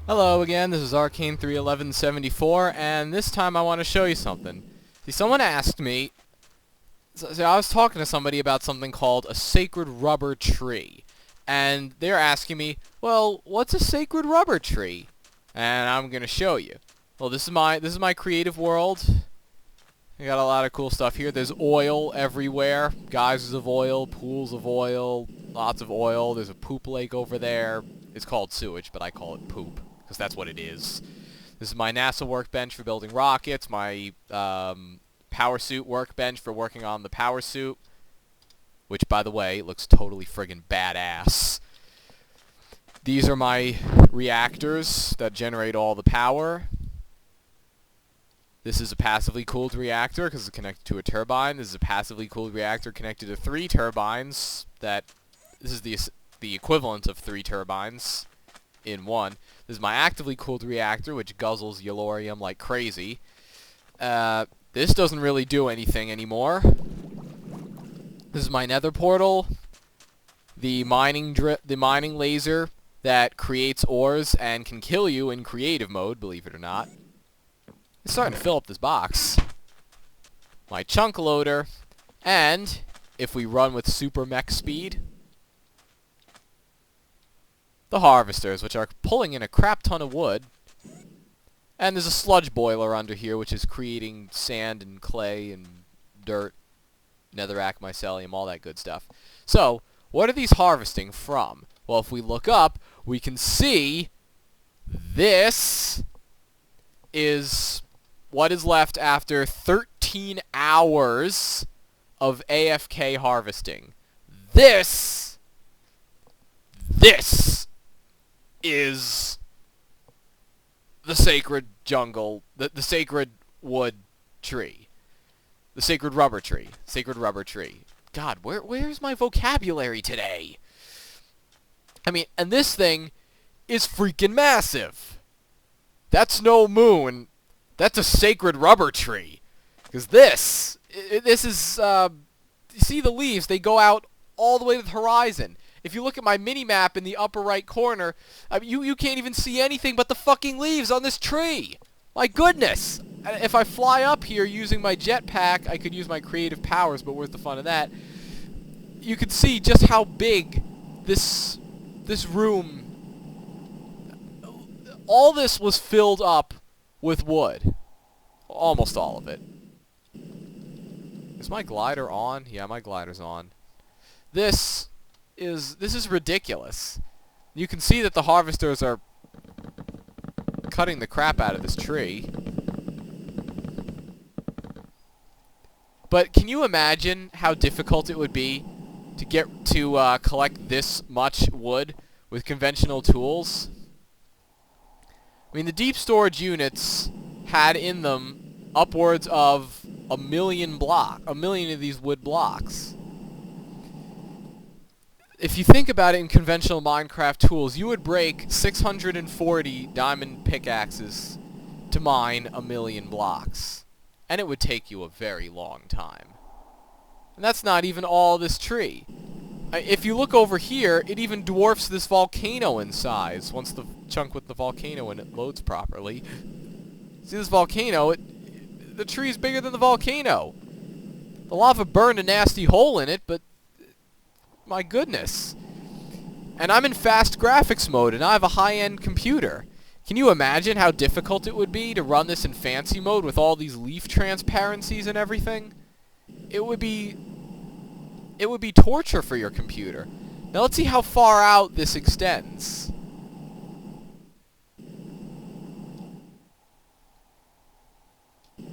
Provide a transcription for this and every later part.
Hello again, this is Arcane31174, and this time I want to show you something. See, someone asked me, so I was talking to somebody about something called a sacred rubber tree, and they're asking me, well, what's a sacred rubber tree? And I'm going to show you. Well, this is my creative world. I got a lot of cool stuff here. There's oil everywhere, geysers of oil, pools of oil, lots of oil. There's a poop lake over there. It's called sewage, but I call it poop, because that's what it is. This is my NASA workbench for building rockets, my power suit workbench for working on the power suit, which, by the way, looks totally friggin' badass. These are my reactors that generate all the power. This is a passively cooled reactor because it's connected to a turbine. This is a passively cooled reactor connected to 3 turbines. This is the equivalent of 3 turbines in one. This is my actively cooled reactor, which guzzles yellorium like crazy. This doesn't really do anything anymore. This is my nether portal. The mining laser that creates ores and can kill you in creative mode, believe it or not. It's starting to fill up this box. My chunk loader, and if we run with super mech speed, the harvesters, which are pulling in a crap ton of wood. And there's a sludge boiler under here, which is creating sand and clay and dirt, netherrack, mycelium, all that good stuff. So, what are these harvesting from? Well, if we look up, we can see this is what is left after 13 hours of AFK harvesting. This is the sacred jungle, the sacred wood tree. The sacred rubber tree. Sacred rubber tree. God, where's my vocabulary today? I mean, and this thing is freaking massive. That's no moon. That's a sacred rubber tree. Because this is, you see the leaves, they go out all the way to the horizon. If you look at my mini-map in the upper right corner, I mean, you can't even see anything but the fucking leaves on this tree. My goodness. If I fly up here using my jetpack, I could use my creative powers, but where's the fun of that? You could see just how big this room... All this was filled up with wood. Almost all of it. Is my glider on? Yeah, my glider's on. This is ridiculous. You can see that the harvesters are cutting the crap out of this tree. But can you imagine how difficult it would be to collect this much wood with conventional tools? I mean, the deep storage units had in them upwards of a million of these wood blocks. If you think about it in conventional Minecraft tools, you would break 640 diamond pickaxes to mine a million blocks. And it would take you a very long time. And that's not even all this tree. If you look over here, it even dwarfs this volcano in size, once the chunk with the volcano in it loads properly. See this volcano? The tree's bigger than the volcano. The lava burned a nasty hole in it, but my goodness. And I'm in fast graphics mode, and I have a high-end computer. Can you imagine how difficult it would be to run this in fancy mode with all these leaf transparencies and everything? It would be torture for your computer. Now let's see how far out this extends.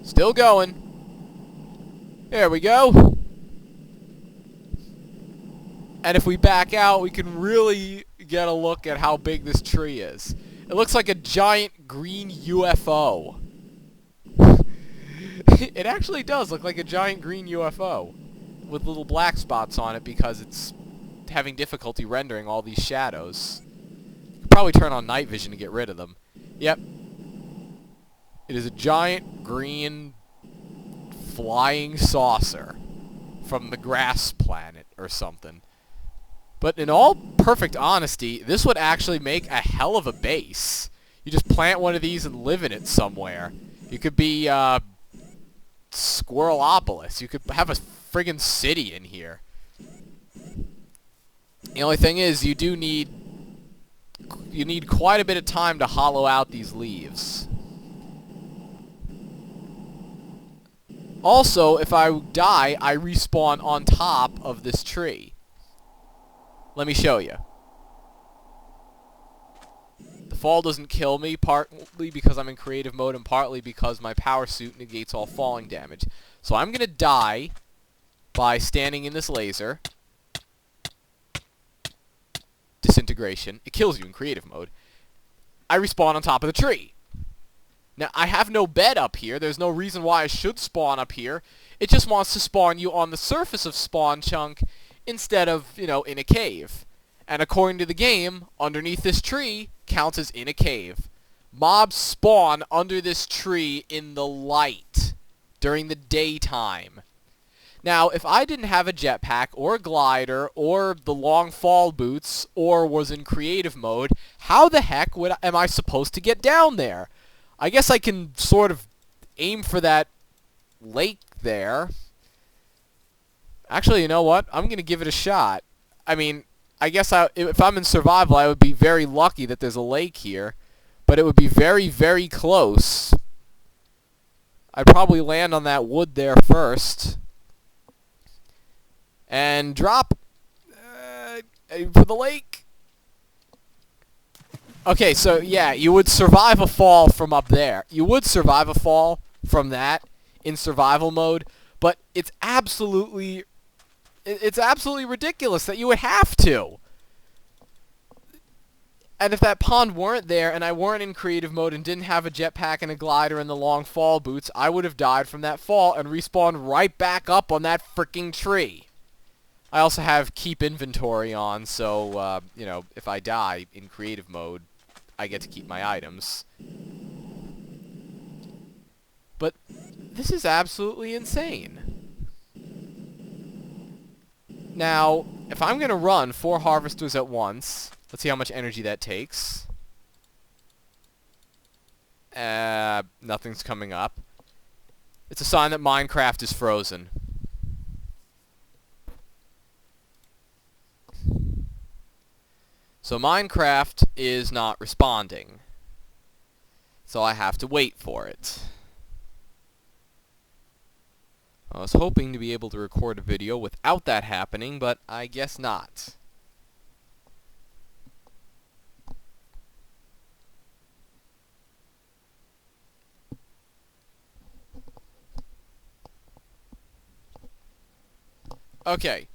Still going. There we go. And if we back out, we can really get a look at how big this tree is. It looks like a giant green UFO. It actually does look like a giant green UFO with little black spots on it because it's having difficulty rendering all these shadows. You could probably turn on night vision to get rid of them. Yep. It is a giant green flying saucer from the grass planet or something. But in all perfect honesty, this would actually make a hell of a base. You just plant one of these and live in it somewhere. You could be, Squirrelopolis. You could have a friggin' city in here. The only thing is, you need quite a bit of time to hollow out these leaves. Also, if I die, I respawn on top of this tree. Let me show you. The fall doesn't kill me, partly because I'm in creative mode and partly because my power suit negates all falling damage. So I'm going to die by standing in this laser. Disintegration. It kills you in creative mode. I respawn on top of the tree. Now, I have no bed up here. There's no reason why I should spawn up here. It just wants to spawn you on the surface of spawn chunk instead of, you know, in a cave. And according to the game, underneath this tree counts as in a cave. Mobs spawn under this tree in the light during the daytime. Now, if I didn't have a jetpack or a glider or the long fall boots or was in creative mode, how the heck am I supposed to get down there? I guess I can sort of aim for that lake there. Actually, you know what? I'm going to give it a shot. I mean, I guess if I'm in survival, I would be very lucky that there's a lake here. But it would be very, very close. I'd probably land on that wood there first. And drop for the lake. Okay, so yeah, you would survive a fall from up there. You would survive a fall from that in survival mode, but it's absolutely ridiculous that you would have to. And if that pond weren't there and I weren't in creative mode and didn't have a jetpack and a glider and the long fall boots, I would have died from that fall and respawned right back up on that freaking tree. I also have keep inventory on, so, you know, if I die in creative mode, I get to keep my items. But this is absolutely insane. Now, if I'm going to run 4 harvesters at once, let's see how much energy that takes. Nothing's coming up. It's a sign that Minecraft is frozen. So Minecraft is not responding. So I have to wait for it. I was hoping to be able to record a video without that happening, but I guess not. Okay.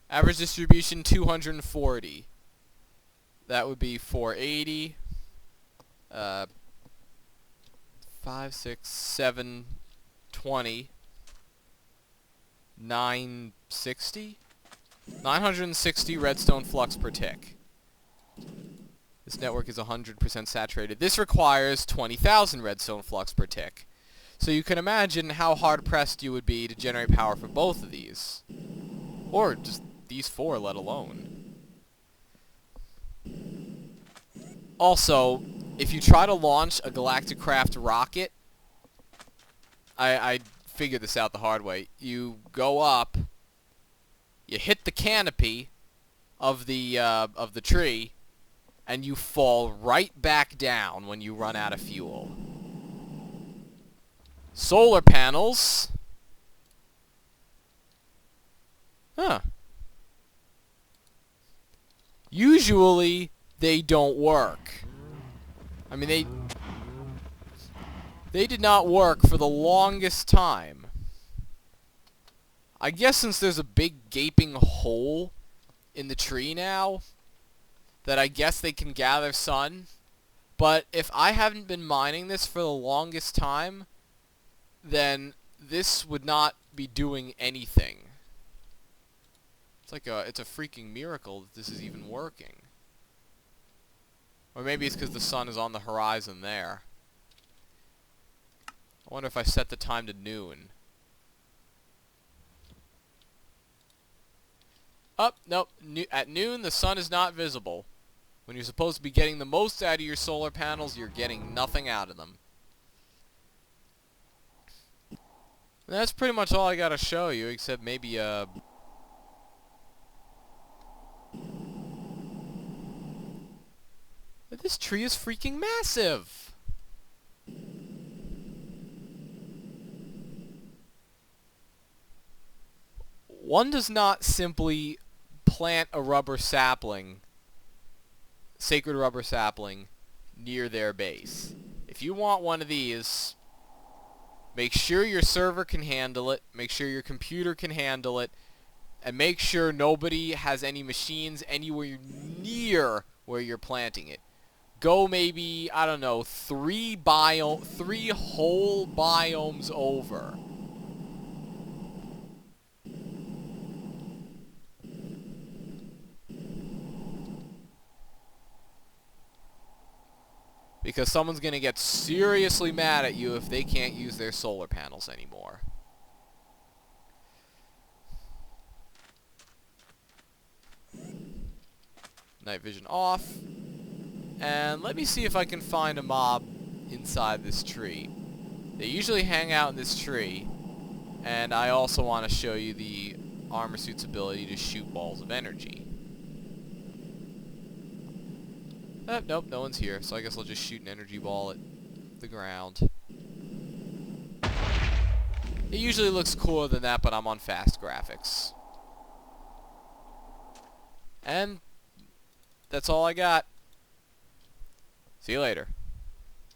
Average distribution 240. That would be 480. 5, 6, 7, 20. 960? 960 redstone flux per tick. This network is 100% saturated. This requires 20,000 redstone flux per tick. So you can imagine how hard-pressed you would be to generate power for both of these. Or just these 4, let alone. Also, if you try to launch a Galacticraft rocket, I figured this out the hard way. You go up, you hit the canopy of the tree, and you fall right back down when you run out of fuel. Solar panels. Huh. Usually, they don't work. I mean, they did not work for the longest time. I guess since there's a big gaping hole in the tree now, that I guess they can gather sun. But if I haven't been mining this for the longest time, then this would not be doing anything. It's a freaking miracle that this is even working. Or maybe it's because the sun is on the horizon there. I wonder if I set the time to noon. Oh, nope. At noon, the sun is not visible. When you're supposed to be getting the most out of your solar panels, you're getting nothing out of them. And that's pretty much all I gotta show you, except maybe, But this tree is freaking massive! One does not simply plant a rubber sapling, sacred rubber sapling, near their base. If you want one of these, make sure your server can handle it, make sure your computer can handle it, and make sure nobody has any machines anywhere near where you're planting it. Go maybe, I don't know, three whole biomes over. Because someone's going to get seriously mad at you if they can't use their solar panels anymore. Night vision off. And let me see if I can find a mob inside this tree. They usually hang out in this tree. And I also want to show you the armor suit's ability to shoot balls of energy. Nope, no one's here, so I guess I'll just shoot an energy ball at the ground. It usually looks cooler than that, but I'm on fast graphics. And that's all I got. See you later.